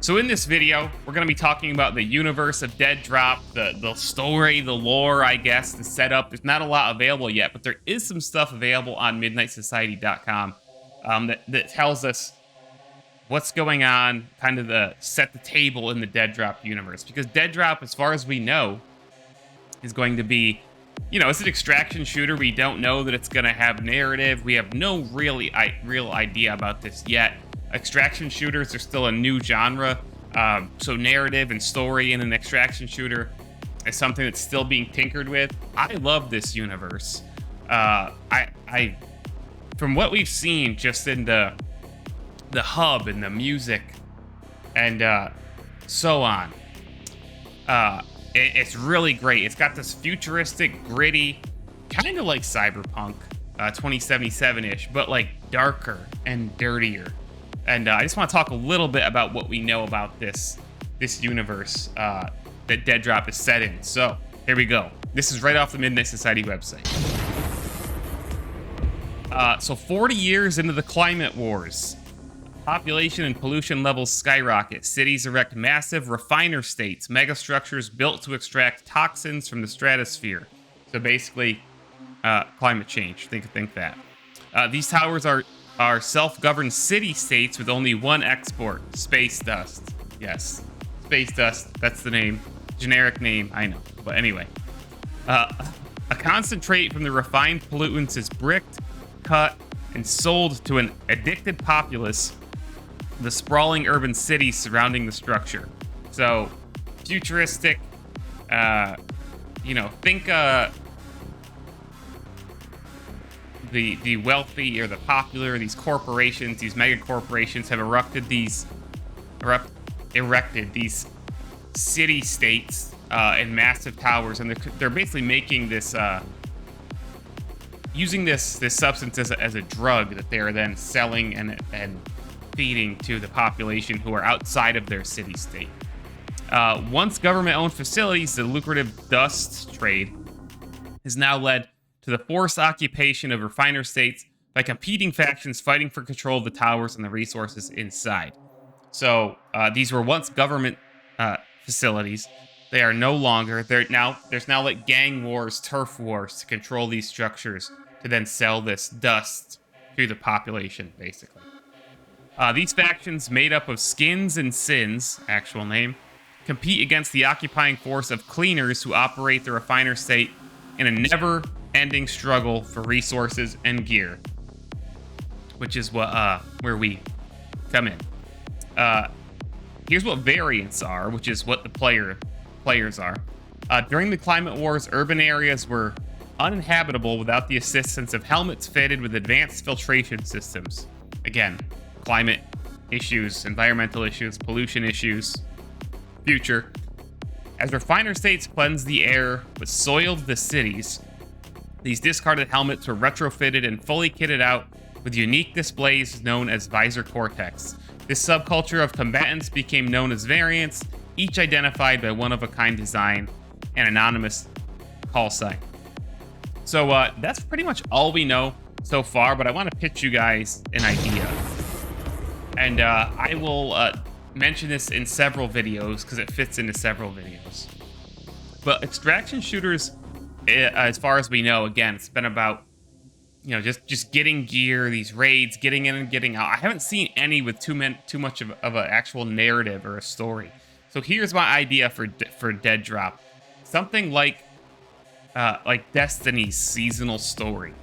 So in this video, we're going to be talking about the universe of Deadrop, the story, the lore, I guess, the setup. There's not a lot available yet, but there is some stuff available on MidnightSociety.com that tells us what's going on, kind of set the table in the Deadrop universe. Because Deadrop, as far as we know, is going to be, it's an extraction shooter. We don't know that it's going to have narrative. We have no real idea about this yet. Extraction shooters are still a new genre, so narrative and story in an extraction shooter is something that's still being tinkered with. I love this universe. I from what we've seen just in the hub and the music and so on, it's really great. It's got this futuristic, gritty, kind of like Cyberpunk 2077-ish, but like darker and dirtier. And I just want to talk a little bit about what we know about this universe that Deadrop is set in. So here we go. This is right off the Midnight Society website. So 40 years into the climate wars, population and pollution levels skyrocket. Cities erect massive refiner states, megastructures built to extract toxins from the stratosphere. So basically, climate change. Think that. These towers are self-governed city-states with only one export: space dust. Yes, space dust, that's the name. Generic name, I know. But anyway. A concentrate from the refined pollutants is bricked, cut, and sold to an addicted populace, the sprawling urban cities surrounding the structure. So, futuristic, think the wealthy or the popular, these corporations, these mega corporations have erected these city states and massive towers, and they're basically making this using this substance as a drug that they are then selling and feeding to the population who are outside of their city state. Once government-owned facilities, the lucrative dust trade has now led to the forced occupation of refiner states by competing factions fighting for control of the towers and the resources inside. So these were once government facilities. They are no longer. There's now like gang wars, turf wars to control these structures to then sell this dust to the population, basically. These factions, made up of skins and sins, actual name, compete against the occupying force of cleaners who operate the refiner state in a never-ending struggle for resources and gear, which is where we come in. Here's what variants are, which is what the players are. During the climate wars, urban areas were uninhabitable without the assistance of helmets fitted with advanced filtration systems. Again, climate issues, environmental issues, pollution issues, future. As refiner states cleansed the air but soiled the cities, these discarded helmets were retrofitted and fully kitted out with unique displays known as visor cortex. This subculture of combatants became known as variants, each identified by one-of-a-kind design and anonymous call sign. So that's pretty much all we know so far, but I want to pitch you guys an idea. And I will mention this in several videos because it fits into several videos. But extraction shooters, as far as we know, again, it's been about just getting gear, these raids, getting in and getting out. I haven't seen any with too much of an actual narrative or a story. So here's my idea for Deadrop: something like Destiny's seasonal story.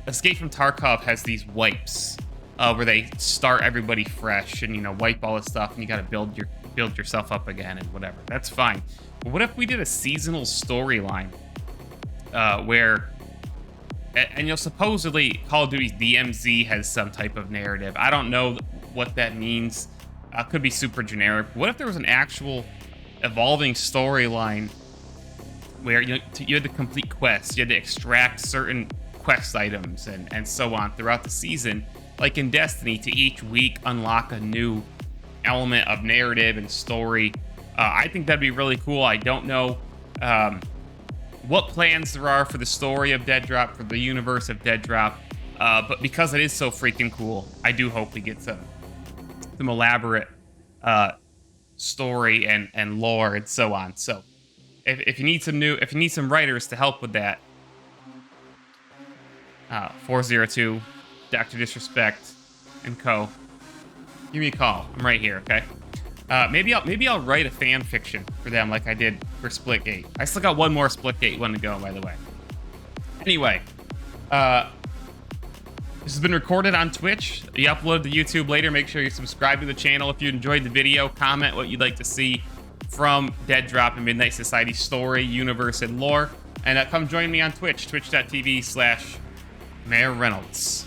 Escape from Tarkov has these wipes where they start everybody fresh and wipe all this stuff, and you got to build yourself up again and whatever. That's fine. But what if we did a seasonal storyline where, and supposedly Call of Duty's DMZ has some type of narrative. I don't know what that means. Could be super generic. What if there was an actual evolving storyline where you had to complete quests, you had to extract certain quest items and so on throughout the season, like in Destiny, to each week unlock a new element of narrative and story. I think that'd be really cool. I don't know what plans there are for the story of Deadrop, for the universe of Deadrop, but because it is so freaking cool, I do hope we get some elaborate story and lore and so on. So if you need some writers to help with that, 402 Dr. Disrespect and co. Give me a call. I'm right here. Okay. Maybe I'll write a fan fiction for them like I did for Splitgate. I still got one more Splitgate one to go, by the way. Anyway, this has been recorded on Twitch. You upload to YouTube later. Make sure you subscribe to the channel if you enjoyed the video. Comment what you'd like to see from Deadrop and Midnight Society story, universe, and lore. And come join me on Twitch, twitch.tv/Mayor Reynolds.